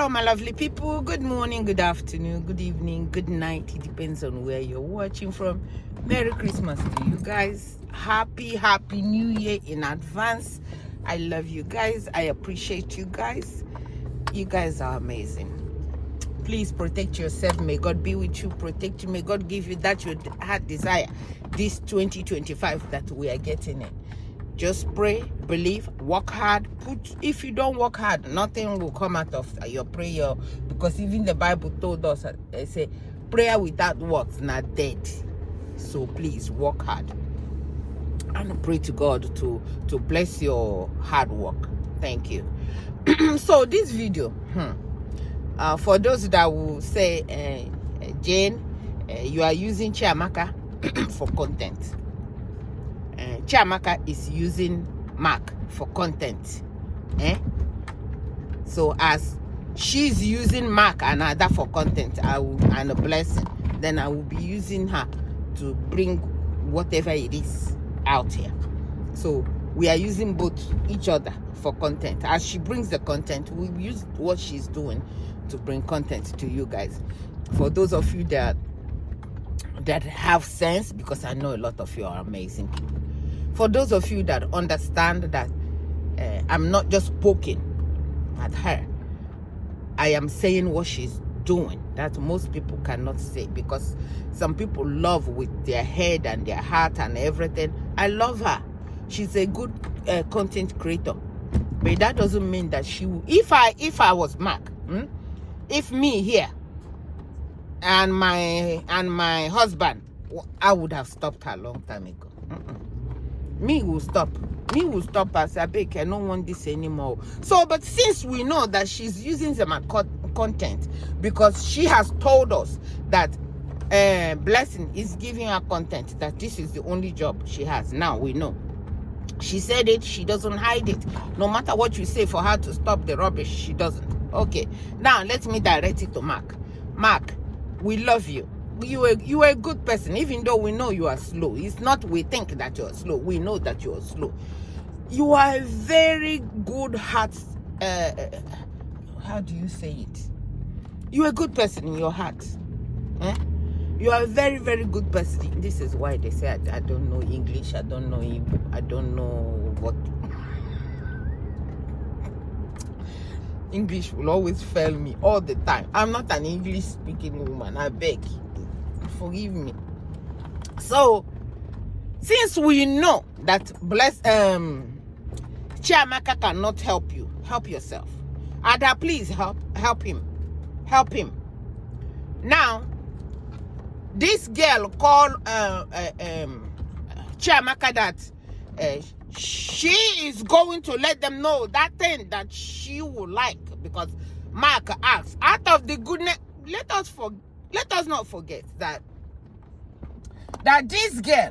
Hello, my lovely people. Good morning, good afternoon, good evening, good night. It depends on where you're watching from. Merry Christmas to you guys. Happy New Year in advance. I love you guys. I appreciate you guys. You guys are amazing. Please protect yourself. May God be with you, protect you. May God give you that your heart desire this 2025 that we are getting in. Just pray, believe, work hard. If you don't work hard, nothing will come out of your prayer, because even the Bible told us, say, prayer without works not dead. So please work hard and pray to God to bless your hard work. Thank you. So this video, for those that will say, Jane, you are using Chiamaka for content. Chiamaka is using Mark for content. So as she's using Mark and Ada for content, and a blessing, then I will be using her to bring whatever it is out here. So we are using both each other for content. As she brings the content, we use what she's doing to bring content to you guys. For those of you that have sense, because I know a lot of you are amazing people. For those of you that understand that I'm not just poking at her, I am saying what she's doing that most people cannot say, because some people love with their head and their heart and everything. I love her. She's a good content creator, but that doesn't mean that she will. If I was Mark, if me here and my husband, I would have stopped her a long time ago. Me will stop as I beg. I don't want this anymore. So, but since we know that she's using the content, because she has told us that Blessing is giving her content, that this is the only job she has. Now we know. She said it, she doesn't hide it. No matter what you say for her to stop the rubbish, she doesn't. Okay, now let me direct it to Mark. Mark, we love you. You are a good person, even though we know you are slow. It's not we think that you are slow. We know that you are slow. You are a very good heart. How do you say it? You are a good person in your heart. You are a very, very good person. This is why they say I don't know English. I don't know Igbo. I don't know what. English will always fail me all the time. I'm not an English speaking woman. I beg. Forgive me. So, since we know that Chiamaka cannot help you, help yourself. Ada, please help him. Help him. Now, this girl called Chiamaka that she is going to let them know that thing that she would like, because Mark asked, out of the goodness, let us not forget that this girl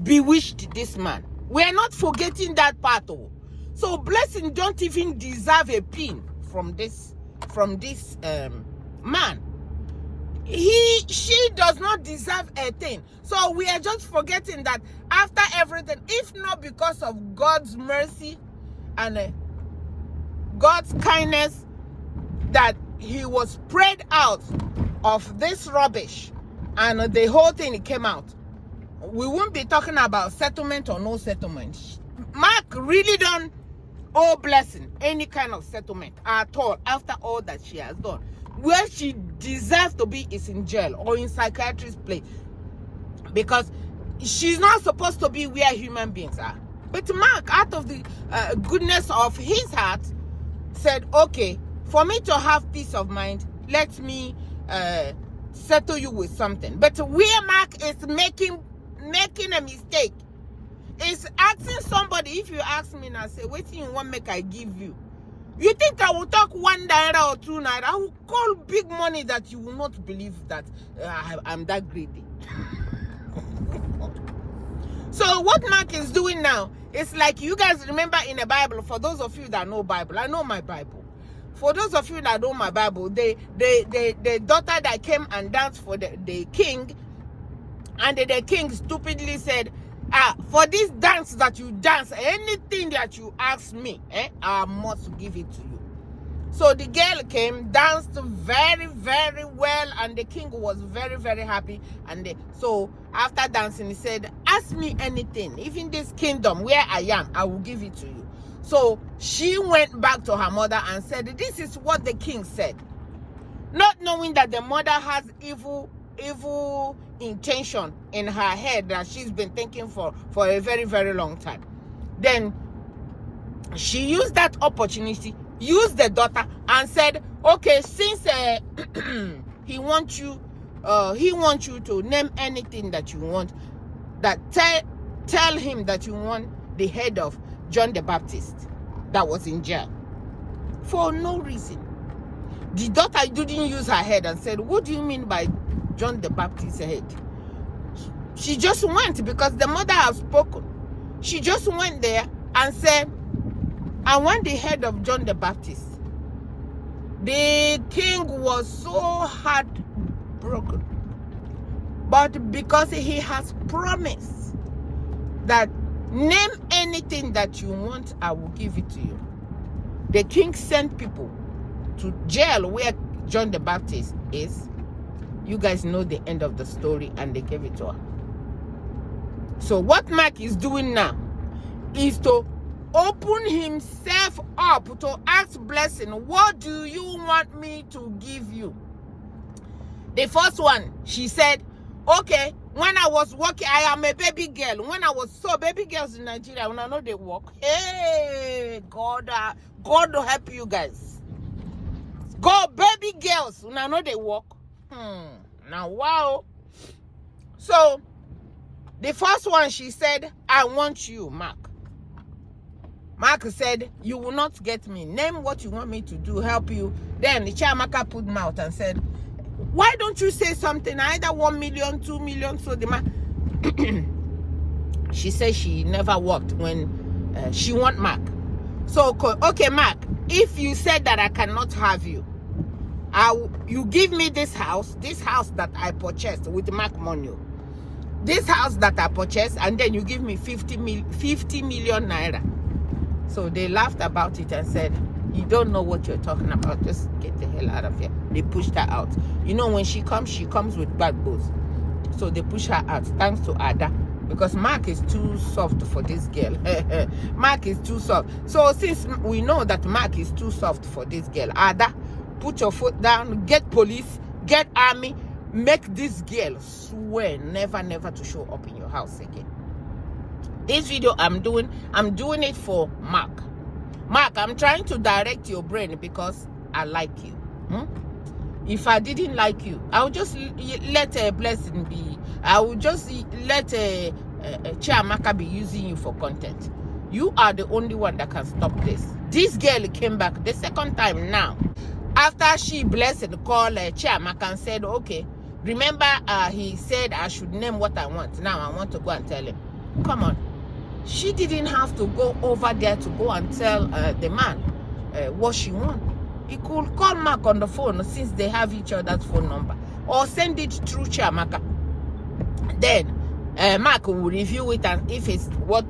bewitched this man. We are not forgetting that part. So Blessing don't even deserve a pin from this man. She does not deserve a thing. So we are just forgetting that after everything, if not because of God's mercy and God's kindness, that he was spread out of this rubbish and the whole thing came out, we won't be talking about settlement or no settlement. Mark really don't owe Blessing any kind of settlement at all after all that she has done. Where she deserves to be is in jail or in psychiatrist's place, because she's not supposed to be where human beings are. But Mark, out of the goodness of his heart, said, okay, for me to have peace of mind, let me settle you with something. But where Mark is making a mistake is asking somebody. If you ask me now, say, what do you want make I give you? You think I will talk 1 naira or 2 naira? I will call big money that you will not believe that I'm that greedy. So what Mark is doing now is like, you guys remember in the Bible, for those of you that know Bible, I know my Bible. For those of you that know my Bible, the daughter that came and danced for the king, and the king stupidly said, for this dance that you dance, anything that you ask me, I must give it to you. So the girl came, danced very, very well, and the king was very, very happy. And so after dancing, he said, ask me anything. Even this kingdom where I am, I will give it to you. So she went back to her mother and said, this is what the king said. Not knowing that the mother has evil intention in her head that she's been thinking for a very, very long time. Then she used that opportunity, used the daughter, and said, okay, since he wants you to name anything that you want, that tell him that you want the head of John the Baptist that was in jail for no reason. The daughter didn't use her head and said, what do you mean by John the Baptist's head? She just went because the mother has spoken. She just went there and said, I want the head of John the Baptist. The king was so heartbroken. But because he has promised that name anything that you want, I will give it to you. The king sent people to jail where John the Baptist is. You guys know the end of the story, and they gave it to her. So what Mark is doing now is to open himself up to ask blessing, what do you want me to give you? The first one, she said, okay, when I was working, I am a baby girl. When I was baby girls in Nigeria, when I know they work, hey, God will help you guys. Go, baby girls, when I know they work. Now, wow. So, the first one, she said, I want you, Mark. Mark said, you will not get me. Name what you want me to do, help you. Then the Chiamaka put mouth and said, why don't you say something? Either 1 million, 2 million. So the man, she said she never worked when she want Mark. So, okay, Mark, if you said that I cannot have you, you give me this house that I purchased with Mark money. This house that I purchased, and then you give me 50 million naira. So they laughed about it and said, you don't know what you're talking about. Just get the hell out of here. They pushed her out. You know, when she comes with bad boys. So they push her out, thanks to Ada. Because Mark is too soft for this girl. Mark is too soft. So since we know that Mark is too soft for this girl, Ada, put your foot down, get police, get army, make this girl swear never to show up in your house again. This video I'm doing it for Mark. Mark, I'm trying to direct your brain because I like you. If I didn't like you, I would just let a blessing be. I would just let a Chiamaka be using you for content. You are the only one that can stop this. This girl came back the second time now. After she blessed, called Chiamaka and said, okay, remember he said I should name what I want. Now I want to go and tell him. Come on. She didn't have to go over there to go and tell the man what she wants. He could call Mark on the phone since they have each other's phone number, or send it through Chiamaka. Then Mark will review it, and if it's but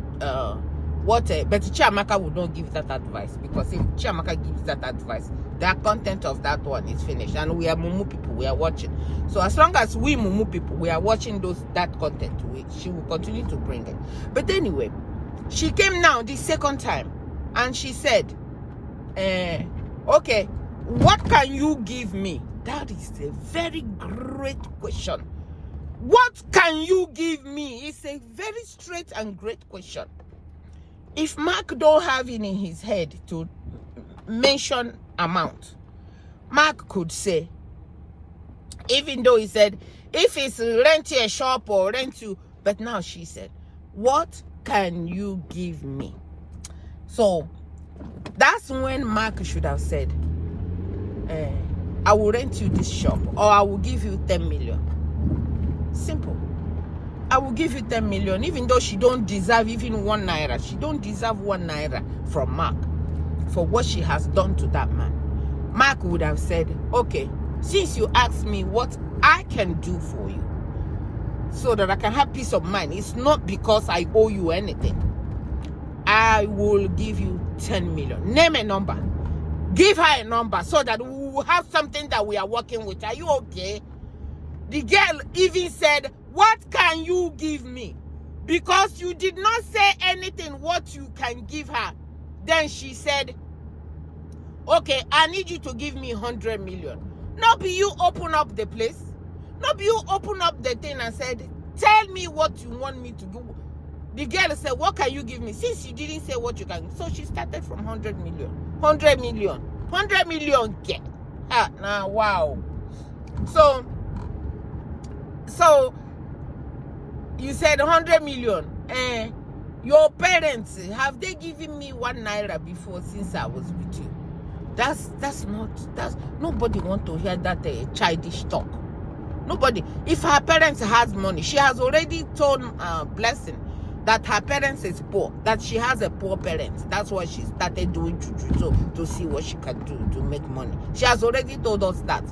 Chiamaka would not give that advice, because if Chiamaka gives that advice, the content of that one is finished, and we are Mumu people, we are watching. So as long as we Mumu people, we are watching that content, she will continue to bring it. But anyway, she came now the second time, and she said, okay, what can you give me? That is a very great question. What can you give me? It's a very straight and great question. If Mark don't have it in his head to mention amount, Mark could say, even though he said, if it's rent a shop or rent you, but now she said, what can you give me? So that's when Mark should have said, I will rent you this shop, or I will give you 10 million. Simple. I will give you 10 million, even though she don't deserve even 1 naira. She don't deserve 1 naira from Mark for what she has done to that man. Mark would have said, okay, since you asked me what I can do for you so that I can have peace of mind, it's not because I owe you anything. I will give you 10 million. Name a number. Give her a number so that we will have something that we are working with. Are you okay? The girl even said, what can you give me? Because you did not say anything what you can give her. Then she said, okay, I need you to give me 100 million. No be you open up the place. No be you open up the thing and said, tell me what you want me to do. The girl said, what can you give me? Since you didn't say what you can. So she started from 100 million. 100 million. 100 million. Get. Now, wow. So you said 100 million. Your parents, have they given me 1 naira before since I was with you? That's nobody want to hear that childish talk. Nobody. If her parents has money, she has already told Blessing that her parents is poor, that she has a poor parent. That's why she started doing juju to see what she can do to make money. She has already told us that.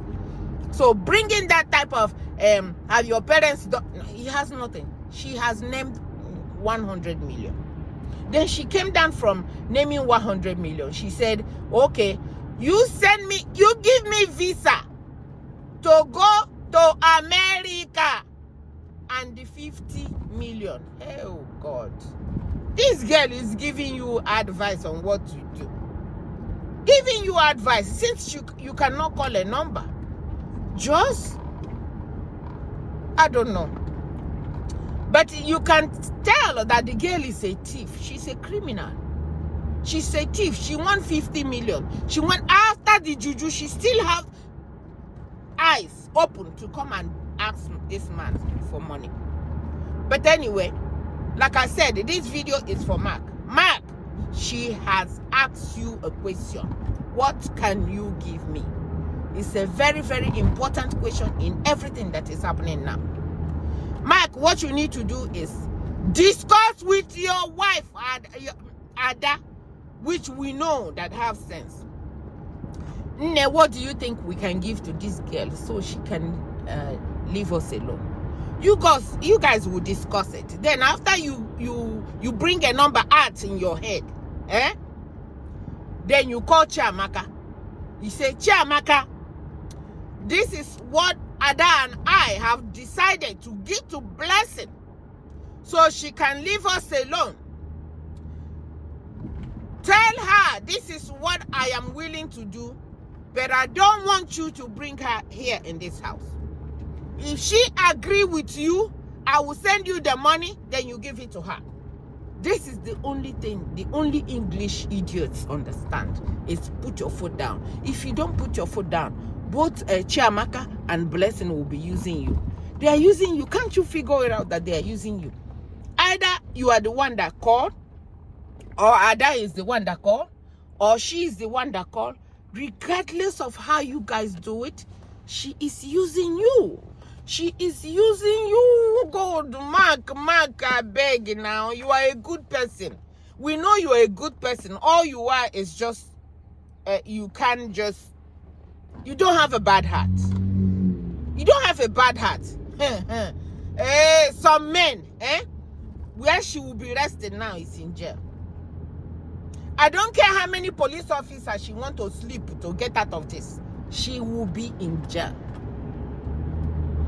So bringing that type of have your parents done, he has nothing. She has named 100 million. Then she came down from naming 100 million. She said, okay, you give me visa to go to America and the 50 million. Oh God. This girl is giving you advice on what to do. Giving you advice since you cannot call a number. Just, I don't know. But you can tell that the girl is a thief. She's a criminal. She's a thief. She won 50 million. She went after the juju. She still have eyes open to come and ask this man for money. But anyway, like I said, this video is for Mark. Mark, she has asked you a question. What can you give me? It's a very, very important question in everything that is happening now. Mark, what you need to do is discuss with your wife, Ada, which we know that have sense. Nne, what do you think we can give to this girl so she can leave us alone? You guys will discuss it. Then after you bring a number out in your head, then you call Chiamaka. You say, Chiamaka, this is what Ada and I have decided to give to Blessing so she can leave us alone. Tell her this is what I am willing to do, but I don't want you to bring her here in this house. If she agree with you, I will send you the money, then you give it to her. This is the only thing, the only English idiots understand is put your foot down. If you don't put your foot down, both Chiamaka and Blessing will be using you. They are using you. Can't you figure it out that they are using you? Either you are the one that called, or Ada is the one that called, or she is the one that called. Regardless of how you guys do it, she is using you. She is using you. God, Mark, I beg now. You are a good person. We know you are a good person. All you are is just, you can't just, you don't have a bad heart. You don't have a bad heart. Some men, where she will be rested now is in jail. I don't care how many police officers she want to sleep to get out of this. She will be in jail.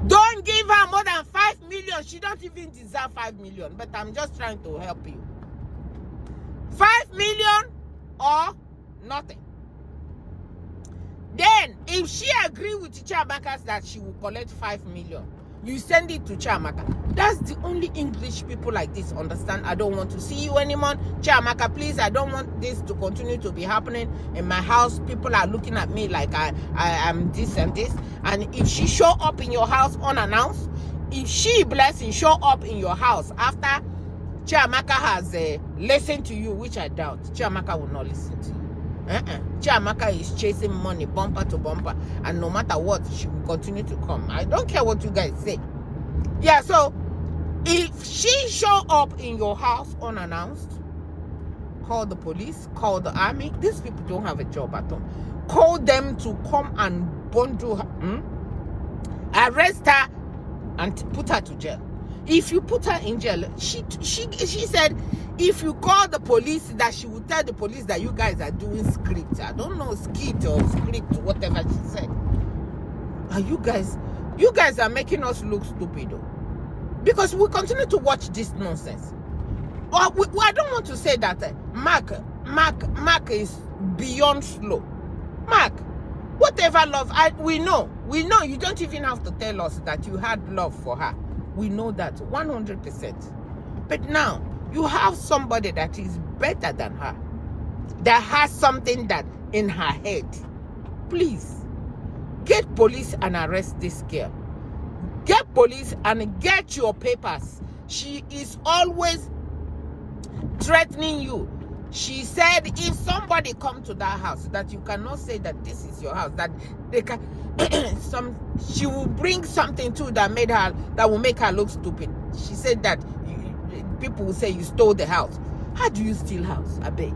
Don't give her more than 5 million. She don't even deserve 5 million. But I'm just trying to help you. 5 million or nothing. Then, if she agree with Chiamaka that she will collect 5 million, you send it to Chiamaka. That's the only English people like this understand. I don't want to see you anymore. Chiamaka, please, I don't want this to continue to be happening in my house. People are looking at me like I am this and this. And if she show up in your house unannounced, if she, Blessing, show up in your house after Chiamaka has listened to you, which I doubt, Chiamaka will not listen to you. Chiamaka is chasing money bumper to bumper, and no matter what, she will continue to come. I don't care what you guys say. Yeah, so if she show up in your house unannounced, call the police, call the army. These people don't have a job at all. Call them to come and bundle her, arrest her, and put her to jail. If you put her in jail, she said, If you call the police, that she will tell the police that you guys are doing script. I don't know, skit or script, whatever she said. And you guys are making us look stupid, though. Because we continue to watch this nonsense. I don't want to say that Mark is beyond slow. Mark, whatever love, we know you don't even have to tell us that you had love for her. We know that 100%. But now, you have somebody that is better than her, that has something that in her head. Please, get police and arrest this girl. Get police and get your papers. She is always threatening you. She said if somebody come to that house, that you cannot say that this is your house, that they can she will bring something too that will make her look stupid. She said that people will say you stole the house. How do you steal house? I beg.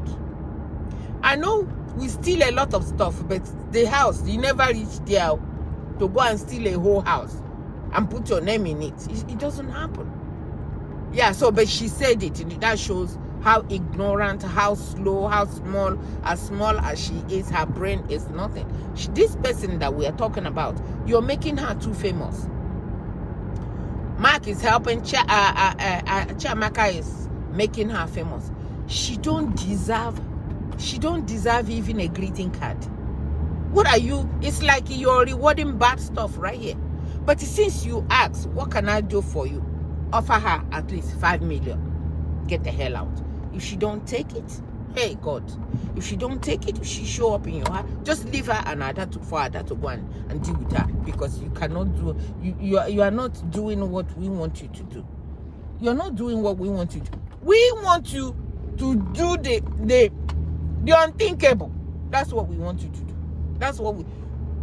I know we steal a lot of stuff, but the house, you never reach there to go and steal a whole house and put your name in it. It doesn't happen. Yeah, so, but she said it, and that shows how ignorant, how slow, how small as she is, her brain is nothing. This person that we are talking about, you're making her too famous. Mark is helping, Chiamaka is making her famous. She don't deserve even a greeting card. What are you? It's like you're rewarding bad stuff right here. But since you ask, what can I do for you? Offer her at least 5 million. Get the hell out. If she don't take it, hey God, if she don't take it, if she show up in your heart, just leave her and for Ada to go and deal with her, because you cannot do, you are not doing what we want you to do. You're not doing what we want you to do. We want you to do the unthinkable. That's what we want you to do.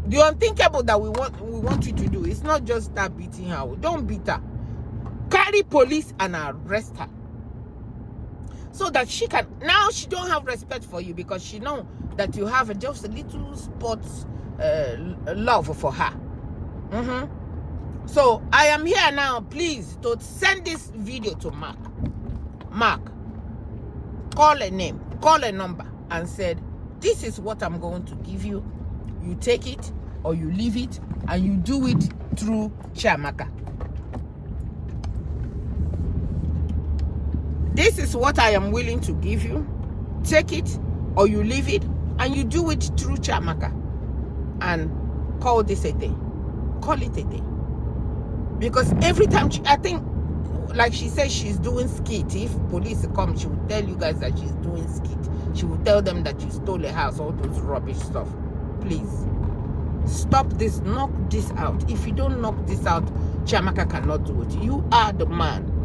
The unthinkable that we want you to do. It's not just start beating her. Don't beat her. Carry police and arrest her, so that she can, now she don't have respect for you, because she know that you have just a little sports love for her. So I am here now, please, to send this video to Mark. Call a name, call a number, and said, this is what I'm going to give you. You take it or you leave it, and you do it through Chiamaka. This is what I am willing to give you. Take it or you leave it, and you do it through Chiamaka. And call this a day. Call it a day. Because every time, I think, like she says, she's doing skit. If police come, she will tell you guys that she's doing skit. She will tell them that you stole a house, all those rubbish stuff. Please, stop this. Knock this out. If you don't knock this out, Chiamaka cannot do it. You are the man.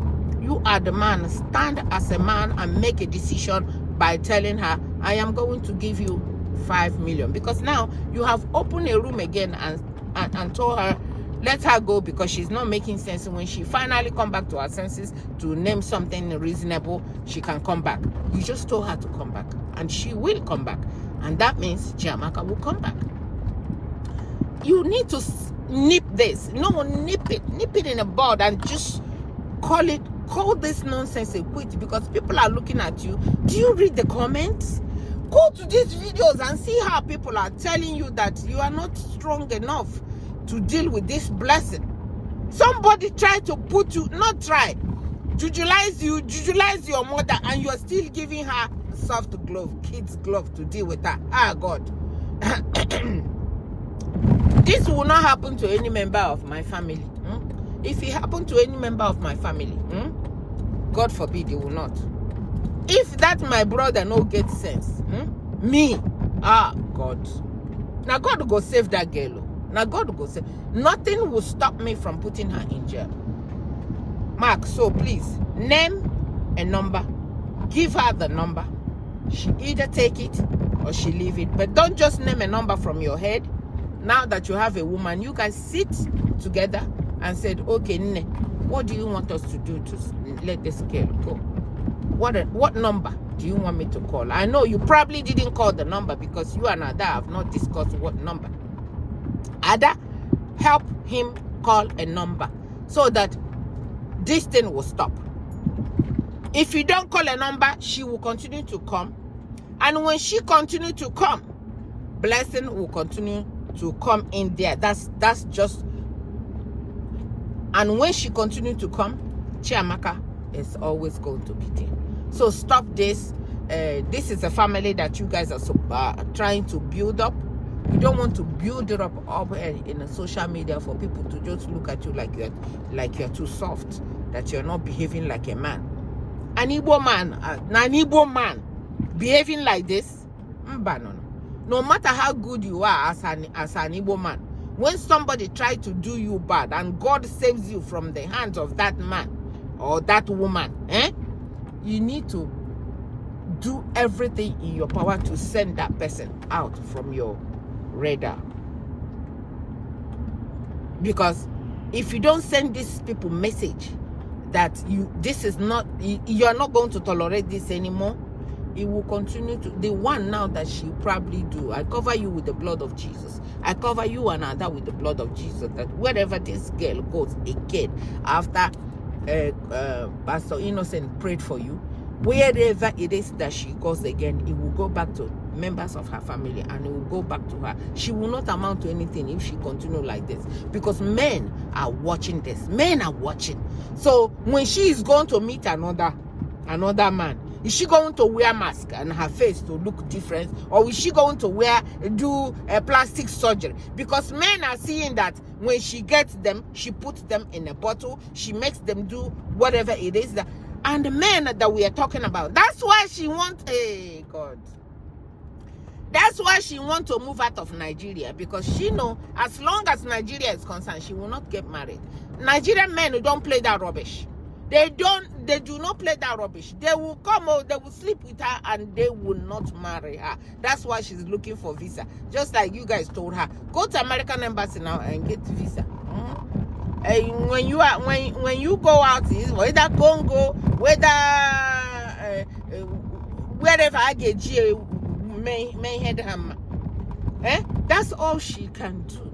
You are the man. Stand as a man and make a decision by telling her, I am going to give you 5 million. Because now you have opened a room again and told her, let her go, because she's not making sense. When she finally come back to her senses to name something reasonable, she can come back. You just told her to come back, and she will come back. And that means Chiamaka will come back. You need to nip this. No, nip it in a bud, and just call this nonsense a quit, because people are looking at you. Do you read the comments? Go to these videos and see how people are telling you that you are not strong enough to deal with this blessing. Somebody tried to put you, not try, jujulize your mother, and you're still giving her soft glove, kids glove, to deal with her. Ah, God. This will not happen to any member of my family. If it happened to any member of my family, God forbid, it will not. If that my brother no get sense, me, God. Now God go save that girl. Now God go save. Nothing will stop me from putting her in jail. Mark, so please, name a number. Give her the number. She either take it or she leave it. But don't just name a number from your head. Now that you have a woman, you guys sit together and said, okay, Nne, what do you want us to do to let this girl go? What number do you want me to call? I know you probably didn't call the number, because you and Ada have not discussed what number. Ada, help him call a number so that this thing will stop. If you don't call a number, she will continue to come. And when she continue to come, blessing will continue to come in there. That's just. And when she continue to come, Chiamaka is always going to be there. So stop this. This is a family that you guys are trying to build up. You don't want to build it up in social media for people to just look at you like you're too soft, that you're not behaving like a man. An Igbo man behaving like this, no matter how good you are as an Igbo man, when somebody tries to do you bad and God saves you from the hands of that man or that woman, you need to do everything in your power to send that person out from your radar. Because if you don't send these people message that you're not going to tolerate this anymore, it will continue to. The one now that she probably do, I cover you with the blood of Jesus. I cover you and Ada with the blood of Jesus, that wherever this girl goes again, after Pastor Innocent prayed for you, wherever it is that she goes again, it will go back to members of her family and it will go back to her. She will not amount to anything if she continue like this, because men are watching this. Men are watching. So when she is going to meet another man, is she going to wear a mask and her face to look different, or is she going to do a plastic surgery? Because men are seeing that when she gets them, she puts them in a bottle, she makes them do whatever it is that. And the men that we are talking about, that's why she wants, God. That's why she wants to move out of Nigeria, because she know as long as Nigeria is concerned, she will not get married. Nigerian men who don't play that rubbish. They do not play that rubbish. They will come out, they will sleep with her, and they will not marry her. That's why she's looking for visa. Just like you guys told her, go to American embassy now and get visa. When you go out, whether Congo, whether wherever I get you may head hammer. That's all she can do.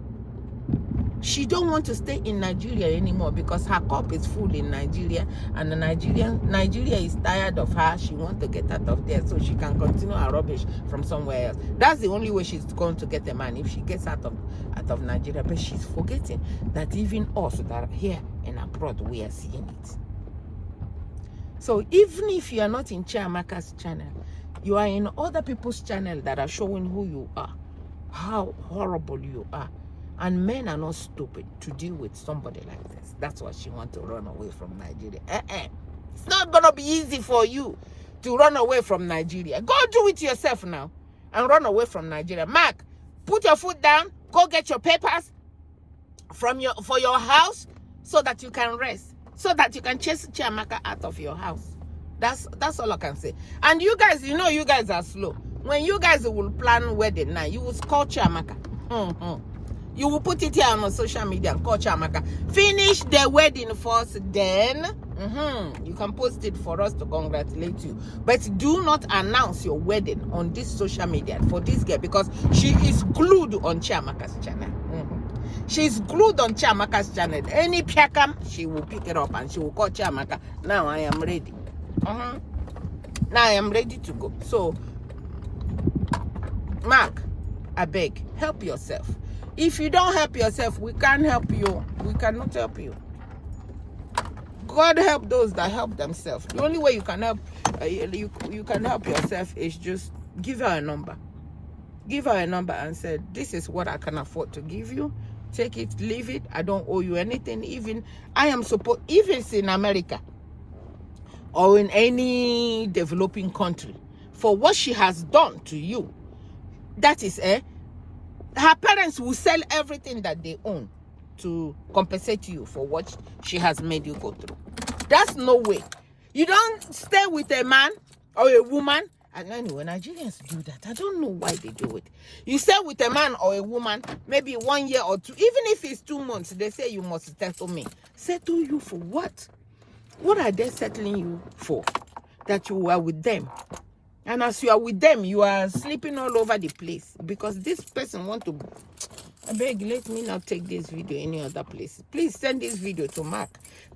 She don't want to stay in Nigeria anymore because her cup is full in Nigeria, and Nigeria is tired of her. She wants to get out of there so she can continue her rubbish from somewhere else. That's the only way she's going to get a man, if she gets out of Nigeria. But she's forgetting that even us that are here and abroad, we are seeing it. So even if you are not in Chiamaka's channel, you are in other people's channel that are showing who you are, how horrible you are. And men are not stupid to deal with somebody like this. That's why she wants to run away from Nigeria. It's not going to be easy for you to run away from Nigeria. Go do it yourself now and run away from Nigeria. Mark, put your foot down. Go get your papers for your house so that you can rest. So that you can chase Chiamaka out of your house. That's all I can say. And you guys, you guys are slow. When you guys will plan wedding night, you will call Chiamaka. You will put it here on social media and call Chiamaka. Finish the wedding first, then you can post it for us to congratulate you. But do not announce your wedding on this social media for this girl, because she is glued on Chiamaka's channel. She's glued on Chiamaka's channel. Any piakam, she will pick it up and she will call Chiamaka. Now I am ready. Now I am ready to go. So, Mark, I beg, help yourself. If you don't help yourself, we can't help you. We cannot help you. God help those that help themselves. The only way you can help, you can help yourself is just give her a number. Give her a number and say, this is what I can afford to give you. Take it, leave it. I don't owe you anything. Even if it's in America or in any developing country, for what she has done to you, that is her parents will sell everything that they own to compensate you for what she has made you go through. That's no way. You don't stay with a man or a woman. And anyway, Nigerians do that. I don't know why they do it. You stay with a man or a woman, maybe 1 year or two. Even if it's 2 months, they say you must settle me. Settle you for what? What are they settling you for? That you are with them. And as you are with them, you are sleeping all over the place. Because this person want to... I beg, let me not take this video any other places. Please send this video to Mark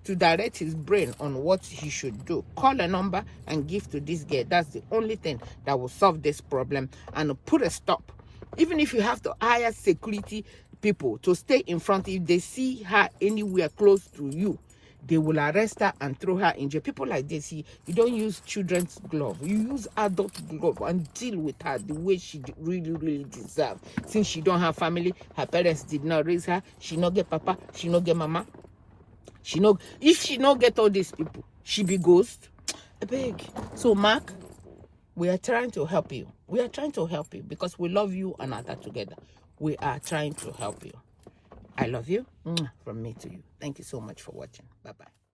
to direct his brain on what he should do. Call a number and give to this girl. That's the only thing that will solve this problem and put a stop. Even if you have to hire security people to stay in front, if they see her anywhere close to you, they will arrest her and throw her in jail. People like this, you don't use children's glove. You use adult glove and deal with her the way she really deserves. Since she don't have family, her parents did not raise her. She not get papa, she not get mama. She no, if she not get all these people, she be ghost. I beg. So Mark, we are trying to help you. We are trying to help you because we love you and Ada together. We are trying to help you. I love you. From me to you. Thank you so much for watching. Bye-bye.